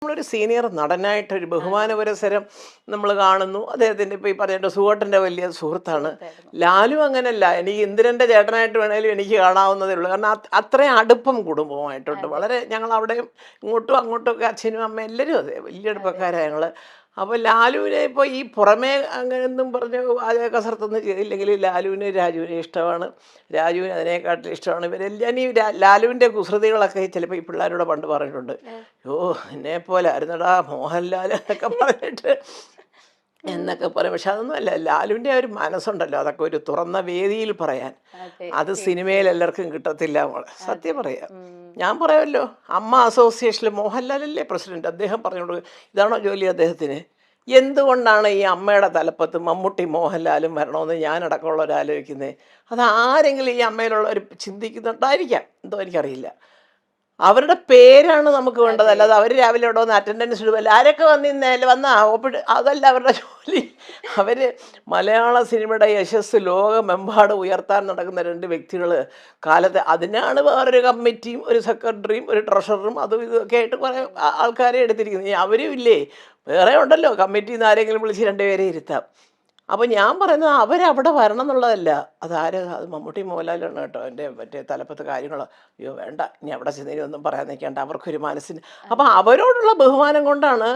നമ്മളൊരു സീനിയർ നടനായിട്ടൊരു ബഹുമാന പുരസ്സരം നമ്മൾ കാണുന്നു. അദ്ദേഹത്തിൻ്റെ ഇപ്പോൾ ഈ പറഞ്ഞ സുഹോട്ടൻ്റെ വലിയ സുഹൃത്താണ്. ലാലു അങ്ങനല്ല, എനിക്ക് ഇന്ദ്രൻ്റെ ചേട്ടനായിട്ട് വേണേലും എനിക്ക് കാണാവുന്നതേ ഉള്ളൂ. കാരണം അത്രയും അടുപ്പം കുടുംബവുമായിട്ടുണ്ട്. വളരെ ഞങ്ങൾ അവിടെയും ഇങ്ങോട്ടും അങ്ങോട്ടും ഒക്കെ അച്ഛനും അമ്മയും എല്ലാവരും അതെ വലിയ അടുപ്പക്കാരാണ് ഞങ്ങൾ. അപ്പോൾ ലാലുവിനെ ഇപ്പോൾ ഈ പുറമേ അങ്ങനെയൊന്നും പറഞ്ഞ് പാചക കസർത്തൊന്നും ചെയ്തില്ലെങ്കിൽ ലാലുവിന് രാജുവിനെ ഇഷ്ടമാണ്, രാജുവിന് അതിനെക്കാട്ടിലും ഇഷ്ടമാണ്. ഇവരെല്ലാം ഈ ലാലുവിൻ്റെ കുസൃതികളൊക്കെ ചിലപ്പോൾ ഈ പിള്ളേരോട് പണ്ട് പറഞ്ഞിട്ടുണ്ട്. യോ എന്നെ പോലെ ആയിരുന്നടാ മോഹൻലാൽ എന്നൊക്കെ പറഞ്ഞിട്ട് എന്നൊക്കെ പറയും. പക്ഷെ അതൊന്നും അല്ല, ലാലുവിൻ്റെ ഒരു മനസ്സുണ്ടല്ലോ, അതൊക്കെ ഒരു തുറന്ന വേദിയിൽ പറയാൻ, അത് സിനിമയിൽ എല്ലാവർക്കും കിട്ടത്തില്ല മോളെ, സത്യം പറയാം. ഞാൻ പറയാമല്ലോ, അമ്മ അസോസിയേഷനിൽ മോഹൻലാലല്ലേ പ്രസിഡന്റ്, അദ്ദേഹം പറഞ്ഞോളൂ ഇതാണോ ജോലി അദ്ദേഹത്തിന്? എന്തുകൊണ്ടാണ് ഈ അമ്മയുടെ തലപ്പത്ത് മമ്മൂട്ടി മോഹൻലാലും വരണമെന്ന് ഞാനടക്കമുള്ളവർ ആലോചിക്കുന്നത്? അത് ആരെങ്കിലും ഈ അമ്മയിലുള്ളവർ ചിന്തിക്കുന്നുണ്ടായിരിക്കാം, എന്തോ എനിക്കറിയില്ല. അവരുടെ പേരാണ് നമുക്ക് വേണ്ടത്, അല്ലാതെ അവർ രാവിലെ ഇവിടെ വന്ന് അറ്റൻഡൻസ് ഇടുമല്ല, ആരൊക്കെ വന്ന ഒപ്പിട്ട് അതല്ല അവരുടെ ജോലി. അവർ മലയാള സിനിമയുടെ യശസ് ലോകമെമ്പാടും ഉയർത്താൻ നടക്കുന്ന രണ്ട് വ്യക്തികൾ കാലത്ത്, അതിനാണ് വേറൊരു കമ്മിറ്റിയും ഒരു സെക്രട്ടറിയും ഒരു ട്രഷററും അതും ഇതൊക്കെ ആയിട്ട് കുറേ ആൾക്കാരെ എടുത്തിരിക്കുന്നത്. അവരും ഇല്ലേ, വേറെ ഉണ്ടല്ലോ, കമ്മിറ്റിയിൽ നിന്ന് ആരെങ്കിലും വിളിച്ച് രണ്ടുപേരെ ഇരുത്താം. അപ്പോൾ ഞാൻ പറയുന്നത് അവരവിടെ വരണം എന്നുള്ളതല്ല, അത് മമ്മൂട്ടി മോഹൻലാലാണ് കേട്ടോ എൻ്റെ മറ്റേ തലപ്പത്ത് കാര്യങ്ങൾ. അയ്യോ വേണ്ട, ഇനി അവിടെ ചെന്നൊന്നും പറയാൻ നിൽക്കേണ്ട, അവർക്കൊരു മനസ്സിന്. അപ്പോൾ അവരോടുള്ള ബഹുമാനം കൊണ്ടാണ്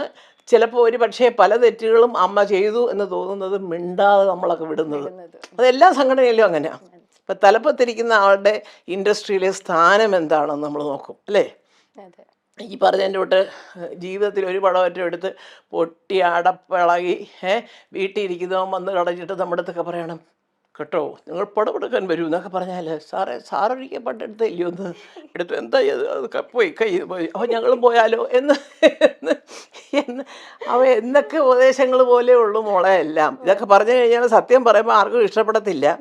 ചിലപ്പോൾ ഒരു പക്ഷേ പല തെറ്റുകളും അമ്മ ചെയ്തു എന്ന് തോന്നുന്നത് മിണ്ടാതെ നമ്മളൊക്കെ വിടുന്നത്. അതെല്ലാ സംഘടനയിലും അങ്ങനെയാണ്. ഇപ്പം തലപ്പത്തിരിക്കുന്ന ആളുടെ ഇൻഡസ്ട്രിയിലെ സ്ഥാനം എന്താണെന്ന് നമ്മൾ നോക്കും അല്ലേ. ഈ പറഞ്ഞതിൻ്റെ തൊട്ട് ജീവിതത്തിൽ ഒരു പടമറ്റം എടുത്ത് പൊട്ടി അടപ്പിളകി വീട്ടിൽ ഇരിക്കുന്നവൻ വന്ന് കടഞ്ഞിട്ട് നമ്മുടെ അടുത്തൊക്കെ പറയണം കേട്ടോ, നിങ്ങൾ പടമെടുക്കാൻ വരൂ എന്നൊക്കെ പറഞ്ഞാൽ, സാറൊരിക്കൽ പണ്ടെടുത്ത് ഇല്ലയോ ഒന്ന് എടുത്തു, എന്താ അത് പോയി പോയി, അപ്പോൾ ഞങ്ങളും പോയാലോ എന്ന് എന്നൊക്കെ ഉപദേശങ്ങൾ പോലെ ഉള്ളൂ മോളെ എല്ലാം. ഇതൊക്കെ പറഞ്ഞു കഴിഞ്ഞാൽ സത്യം പറയുമ്പോൾ ആർക്കും ഇഷ്ടപ്പെടത്തില്ല.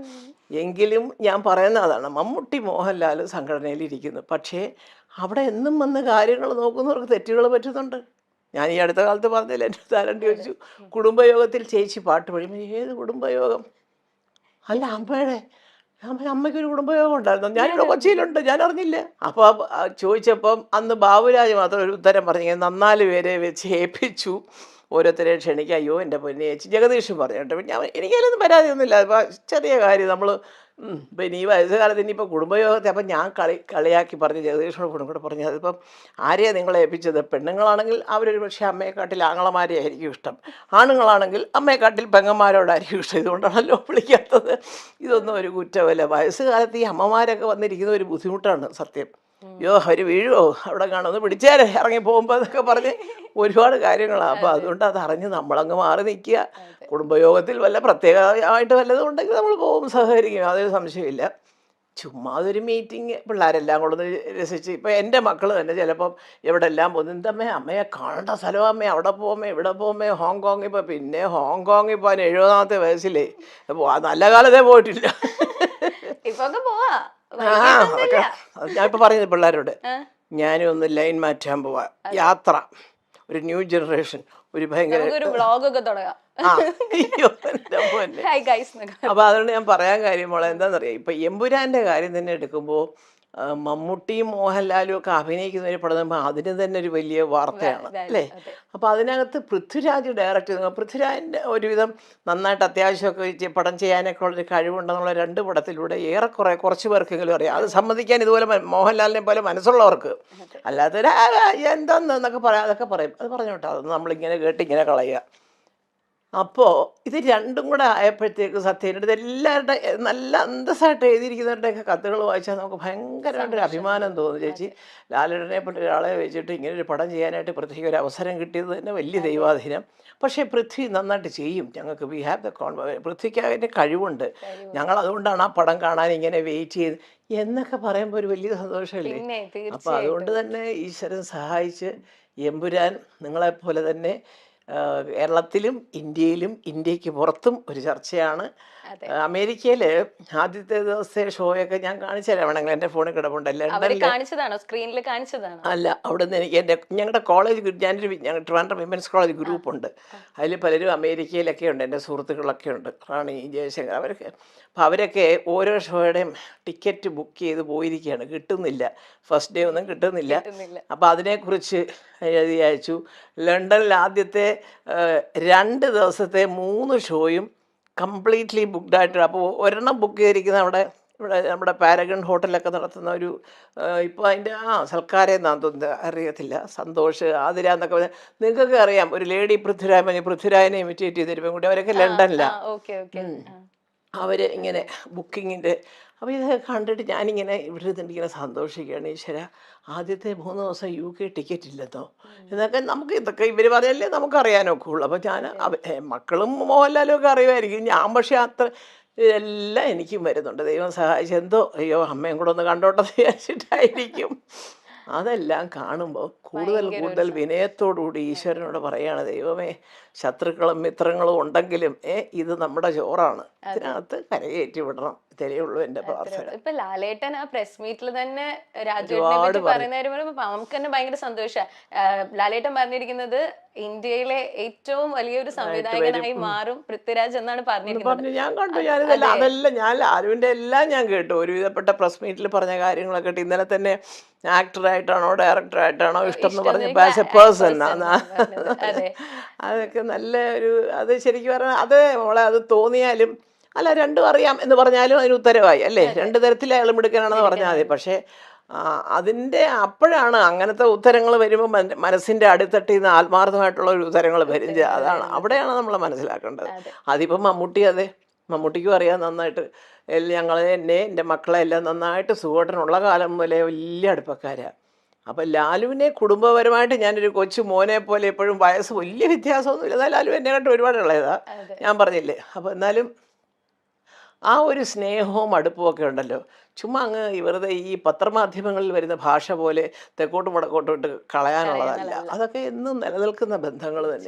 എങ്കിലും ഞാൻ പറയുന്ന അതാണ്, മമ്മൂട്ടി മോഹൻലാൽ സംഘടനയിലിരിക്കുന്നു, പക്ഷേ അവിടെ എന്നും വന്ന് കാര്യങ്ങൾ നോക്കുന്നവർക്ക് തെറ്റുകൾ പറ്റുന്നുണ്ട്. ഞാൻ ഈ അടുത്ത കാലത്ത് പറഞ്ഞില്ല, എൻ്റെ താരണ്ടി ചോദിച്ചു കുടുംബയോഗത്തിൽ ചേച്ചി പാട്ട് പാടും. ഏത് കുടുംബയോഗം? അല്ല അമ്മയ്ക്കൊരു കുടുംബയോഗം ഉണ്ടായിരുന്നു, ഞാനിവിടെ കൊച്ചിയിലുണ്ട്, ഞാൻ അറിഞ്ഞില്ല. അപ്പോൾ ചോദിച്ചപ്പം അന്ന് ബാബുരാജ് മാത്രം ഒരു ഉത്തരം പറഞ്ഞു, 4 പേരെ വെച്ച് ഏൽപ്പിച്ചു ഓരോരുത്തരെ ക്ഷണിക്കുക. അയ്യോ എൻ്റെ പൊന്നെ ചേച്ചി, ജഗദീഷും പറഞ്ഞു കേട്ടോ. എനിക്കതിലൊന്നും പരാതിയൊന്നുമില്ല. അപ്പോൾ ചെറിയ കാര്യം നമ്മൾ പിന്നെ ഈ വയസ്സുകാലത്ത് ഇനിയിപ്പോൾ കുടുംബയോഗത്തെ അപ്പം ഞാൻ കളിയാക്കി പറഞ്ഞ് ജഗദീഷിനോട് കൂടെ പറഞ്ഞു, അതിപ്പം ആരെയാണ് നിങ്ങളെ ഏൽപ്പിച്ചത്? പെണ്ണുങ്ങളാണെങ്കിൽ അവരൊരു പക്ഷേ അമ്മയെക്കാട്ടിൽ ആങ്ങളമാരെ ആയിരിക്കും ഇഷ്ടം, ആണുങ്ങളാണെങ്കിൽ അമ്മയെക്കാട്ടിൽ പെങ്ങന്മാരോടായിരിക്കും ഇഷ്ടം. ഇതുകൊണ്ടാണല്ലോ വിളിക്കാത്തത്. ഇതൊന്നും ഒരു കുറ്റമല്ല. വയസ്സുകാലത്ത് ഈ അമ്മമാരൊക്കെ വന്നിരിക്കുന്ന ഒരു ബുദ്ധിമുട്ടാണ് സത്യം. അയ്യോ അവർ വീഴുമോ അവിടെ കാണുമെന്ന് പിടിച്ചേരെ ഇറങ്ങി പോകുമ്പോൾ എന്നൊക്കെ പറഞ്ഞ് ഒരുപാട് കാര്യങ്ങളാണ്. അപ്പോൾ അതുകൊണ്ട് അതറിഞ്ഞ് നമ്മളങ്ങ് മാറി നിൽക്കുക. കുടുംബയോഗത്തിൽ വല്ല പ്രത്യേകമായിട്ട് വല്ലതും ഉണ്ടെങ്കിൽ നമ്മൾ പോകും, സഹകരിക്കും, അതൊരു സംശയമില്ല. ചുമ്മാ അതൊരു മീറ്റിംഗ്, പിള്ളേരെല്ലാം കൊണ്ടൊന്ന് രസിച്ച്. ഇപ്പോൾ എൻ്റെ മക്കൾ തന്നെ ചിലപ്പം എവിടെല്ലാം പോകുന്നു, എന്തമ്മേ അമ്മയെ കാണേണ്ട സ്ഥലമമ്മേ, അവിടെ പോകുമേ ഇവിടെ പോകുമേ, ഹോങ്കോങ്ങിൽ ഇപ്പോൾ പിന്നെ ഹോങ്കോങ്ങിൽ പോകാൻ 70ാമത്തെ വയസ്സിലേ നല്ല കാലത്തേ പോയിട്ടില്ല. ഞാനിപ്പോൾ പറയുന്നത് പിള്ളേരോട്, ഞാനും ഒന്ന് ലൈൻ മാറ്റാൻ പോവാ, യാത്ര, ഒരു ന്യൂ ജനറേഷൻ, ഒരു ഭയങ്കര അപ്പൊ അതുകൊണ്ട് ഞാൻ പറയാൻ കാര്യം മോളെ എന്താണെന്നറിയാം, ഇപ്പൊ എമ്പുരാന്റെ കാര്യം തന്നെ എടുക്കുമ്പോൾ മമ്മൂട്ടിയും മോഹൻലാലും ഒക്കെ അഭിനയിക്കുന്ന ഒരു പടം അതിന് തന്നെ ഒരു വലിയ വാർത്തയാണ് അല്ലേ. അപ്പോൾ അതിനകത്ത് പൃഥ്വിരാജ് ഡയറക്റ്റ് ചെയ്തു. പൃഥ്വിരാജിൻ്റെ ഒരുവിധം നന്നായിട്ട് അത്യാവശ്യമൊക്കെ പടം ചെയ്യാനൊക്കെ ഉള്ളൊരു കഴിവുണ്ടെന്നുള്ള 2 പടത്തിലൂടെ ഏറെക്കുറെ കുറച്ച് പേർക്കെങ്കിലും അറിയാം. അത് സമ്മതിക്കാൻ ഇതുപോലെ മോഹൻലാലിനെ പോലെ മനസ്സുള്ളവർക്ക്, അല്ലാത്ത എന്താന്നൊക്കെ പറയാം, അതൊക്കെ പറയും, അത് പറഞ്ഞോട്ടെ, അതൊന്നും നമ്മളിങ്ങനെ കേട്ടിങ്ങനെ കളയുക. അപ്പോൾ ഇത് രണ്ടും കൂടെ ആയപ്പോഴത്തേക്ക് സത്യം ഇതെല്ലാവരുടെ നല്ല അന്തസ്സായിട്ട് എഴുതിയിരിക്കുന്നവരുടെയൊക്കെ കത്തുകൾ വായിച്ചാൽ നമുക്ക് ഭയങ്കരമായിട്ടൊരു അഭിമാനം തോന്നും. ചേച്ചി ലാലേട്ടനെ പോലെ ഒരാളെ വെച്ചിട്ട് ഇങ്ങനൊരു പടം ചെയ്യാനായിട്ട് പൃഥ്വിക്ക് ഒരു അവസരം കിട്ടിയത് തന്നെ വലിയ ദൈവാധീനം. പക്ഷേ പൃഥ്വി നന്നായിട്ട് ചെയ്യും, ഞങ്ങൾക്ക് വി ഹാവ് ദ പൃഥ്വിക്ക് അതിൻ്റെ കഴിവുണ്ട്, ഞങ്ങൾ അതുകൊണ്ടാണ് ആ പടം കാണാൻ ഇങ്ങനെ വെയിറ്റ് ചെയ്ത് എന്നൊക്കെ പറയുമ്പോൾ ഒരു വലിയ സന്തോഷമല്ലേ. അപ്പോൾ അതുകൊണ്ട് തന്നെ ഈശ്വരൻ സഹായിച്ച് എമ്പുരാൻ നിങ്ങളെപ്പോലെ തന്നെ കേരളത്തിലും ഇന്ത്യയിലും ഇന്ത്യക്ക് പുറത്തും ഒരു ചർച്ചയാണ്. അതെ. അമേരിക്കയിൽ ആദ്യത്തെ ദിവസത്തെ ഷോയൊക്കെ ഞാൻ കാണിച്ചു തരാം വേണമെങ്കിൽ, എൻ്റെ ഫോണിൽ കിടപ്പുണ്ട്. അവര് ലണ്ടനിൽ കാണിച്ചതാണോ, സ്ക്രീനിൽ കാണിച്ചതാണോ? അല്ല, അവിടുന്ന് എനിക്ക് ഞങ്ങളുടെ കോളേജ് ഞങ്ങൾ ട്രിവാൻഡ്രം വിമൻസ് കോളേജ് ഗ്രൂപ്പുണ്ട്. അതിൽ പലരും അമേരിക്കയിലൊക്കെ ഉണ്ട്, എൻ്റെ സുഹൃത്തുക്കളൊക്കെ ഉണ്ട്, റാണി ജയശങ്കർ അവരൊക്കെ. അപ്പോൾ അവരൊക്കെ ഓരോ ഷോയുടെയും ടിക്കറ്റ് ബുക്ക് ചെയ്ത് പോയിരിക്കുകയാണ്, കിട്ടുന്നില്ല, ഫസ്റ്റ് ഡേ ഒന്നും കിട്ടുന്നില്ല. കിട്ടുന്നില്ല. അപ്പോൾ അതിനെക്കുറിച്ച് എഴുതി അയച്ചു. ലണ്ടനിൽ ആദ്യത്തെ 2 ദിവസത്തെ 3 ഷോയും കംപ്ലീറ്റ്ലി ബുക്ക്ഡായിട്ട്. അപ്പോൾ ഒരെണ്ണം ബുക്ക് ചെയ്തിരിക്കുന്ന ഇവിടെ നമ്മുടെ പാരഗൺ ഹോട്ടലൊക്കെ നടത്തുന്ന ഒരു ഇപ്പോൾ അതിൻ്റെ സൽക്കാരം എന്നാന്ന് തോന്നുന്നത്, അറിയത്തില്ല, സന്തോഷ് ആതിര എന്നൊക്കെ പറഞ്ഞാൽ നിങ്ങൾക്കൊക്കെ അറിയാം. ഒരു ലേഡി പൃഥ്വിരാജിനെ ഇമിറ്റേറ്റ് ചെയ്തൊരു പെൺകുട്ടി, അവരൊക്കെ ലണ്ടനിലാണ്. Okay okay. അവർ ഇങ്ങനെ ബുക്കിങ്ങിൻ്റെ. അപ്പോൾ ഇതൊക്കെ കണ്ടിട്ട് ഞാനിങ്ങനെ ഇവിടെ ഇരുന്നിങ്ങനെ സന്തോഷിക്കുകയാണ്. ഈശ്വര, ആദ്യത്തെ 3 ദിവസം UK ടിക്കറ്റ് ഇല്ലെന്നോ എന്നൊക്കെ നമുക്ക് ഇതൊക്കെ ഇവർ പറഞ്ഞല്ലേ നമുക്കറിയാനൊക്കെ ഉള്ളൂ. അപ്പോൾ ഞാൻ മക്കളും മോഹൻലാലും ഒക്കെ അറിയുമായിരിക്കും, ഞാൻ പക്ഷേ അത്ര ഇതെല്ലാം എനിക്കും വരുന്നുണ്ട്. ദൈവം സഹായിച്ച് എന്തോ അയ്യോ അമ്മയും കൂടെ ഒന്ന് കണ്ടോട്ടെന്ന് വിചാരിച്ചിട്ടായിരിക്കും. അതെല്ലാം കാണുമ്പോൾ കൂടുതൽ വിനയത്തോടുകൂടി ഈശ്വരനോട് പറയാണ്, ദൈവമേ, ശത്രുക്കളും മിത്രങ്ങളും ഉണ്ടെങ്കിലും ഇത് നമ്മുടെ ചോറാണ്, ഇതിനകത്ത് കരകയറ്റി വിടണം. ഇതേ ഉള്ളൂ എൻ്റെ പ്രാർത്ഥന. ഇപ്പൊ ലാലേട്ടൻ ആ പ്രസ് മീറ്റിൽ തന്നെ രാജുവിനെ പറ്റി പറയുന്ന നമുക്ക് തന്നെ ഭയങ്കര സന്തോഷമാണ്. ലാലേട്ടൻ പറഞ്ഞിരിക്കുന്നത് ഇന്ത്യയിലെ ഏറ്റവും വലിയൊരു സംവിധായകനായി മാറും പൃഥ്വിരാജ് എന്നാണ് പറഞ്ഞിരിക്കുന്നത്. ഞാൻ കണ്ടു, അതെല്ലാം ഞാൻ ലാലുവിൻ്റെ എല്ലാം ഞാൻ കേട്ടു. ഒരുവിധപ്പെട്ട പ്രസ് മീറ്റിൽ പറഞ്ഞ കാര്യങ്ങളൊക്കെ കേട്ടു. ഇന്നലെ തന്നെ ആക്ടറായിട്ടാണോ ഡയറക്ടറായിട്ടാണോ ഇഷ്ടം എന്ന് പറഞ്ഞപ്പോൾ ആസ് എ പേഴ്സൺ അതൊക്കെ നല്ല ഒരു, അത് ശരിക്കും പറഞ്ഞാൽ അത് മോളെ അത് തോന്നിയാലും അല്ല, രണ്ടും അറിയാം എന്ന് പറഞ്ഞാലും അതിന് ഉത്തരവായി അല്ലേ. 2 തരത്തിൽ അയാൾ മിടുക്കനാണെന്ന് പറഞ്ഞാൽ മതി. പക്ഷേ അതിൻ്റെ അപ്പോഴാണ് അങ്ങനത്തെ ഉത്തരങ്ങൾ വരുമ്പോൾ മനസ്സിൻ്റെ അടിത്തട്ടിൽ നിന്ന് ആത്മാർത്ഥമായിട്ടുള്ള ഒരു ഉത്തരങ്ങൾ വരും. അതാണ്, അവിടെയാണ് നമ്മൾ മനസ്സിലാക്കേണ്ടത്. അതിപ്പം മമ്മൂട്ടിക്കും അറിയാം നന്നായിട്ട്. എൻ്റെ മക്കളെ എല്ലാം നന്നായിട്ട് സുഖമായിട്ടുള്ള കാലം മുതലേ വലിയ അടുപ്പക്കാരാണ്. അപ്പം ലാലുവിനെ കുടുംബപരമായിട്ട് ഞാനൊരു കൊച്ചു മോനെ പോലെ എപ്പോഴും വയസ്സ് വലിയ വ്യത്യാസമൊന്നുമില്ല. എന്നാൽ ലാലു എന്നെ കണ്ട് ഒരുപാട് ഉള്ളതാണ്, ഞാൻ പറഞ്ഞില്ലേ. അപ്പോൾ എന്നാലും ആ ഒരു സ്നേഹവും അടുപ്പവും ഒക്കെ ഉണ്ടല്ലോ. ചുമ്മാ അങ്ങ് വെറുതെ ഈ പത്രമാധ്യമങ്ങളിൽ വരുന്ന ഭാഷ പോലെ തെക്കോട്ടും വടക്കോട്ടും ഇട്ട് കളയാനുള്ളതല്ല. അതൊക്കെ എന്നും നിലനിൽക്കുന്ന ബന്ധങ്ങൾ തന്നെ.